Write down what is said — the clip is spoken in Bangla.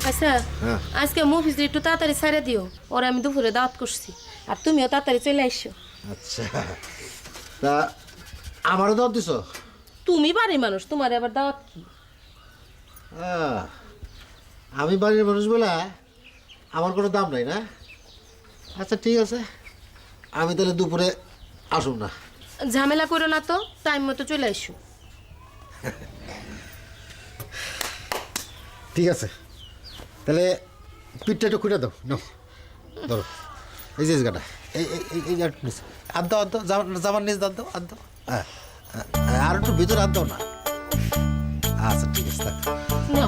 আচ্ছা হ্যাঁ। আজকে মফিজ একটু তাড়াতাড়ি ছেড়ে দিও ওরা আমি দুপুরে দাওয়াত করছি আর তুমিও তাড়াতাড়ি চলে আসছো আচ্ছা তা আমারও দাও দিছ তুমি বাড়ির মানুষ তোমার আবার দাওয়াত কি আমি বাড়ির মানুষ বলে আমার কোনো দাম নাই না আচ্ছা ঠিক আছে আমি তাহলে দুপুরে আসুন না ঝামেলা করো না তো টাইম মতো চলে আসো ঠিক আছে তাহলে পিঠটা একটু খুঁটে দাও নাও ধরো এই যে গাটা এই আর দাও জামার নিচ দাও আর দাও হ্যাঁ আর একটু ভিতরে আর দাও না আচ্ছা ঠিক আছে থাক না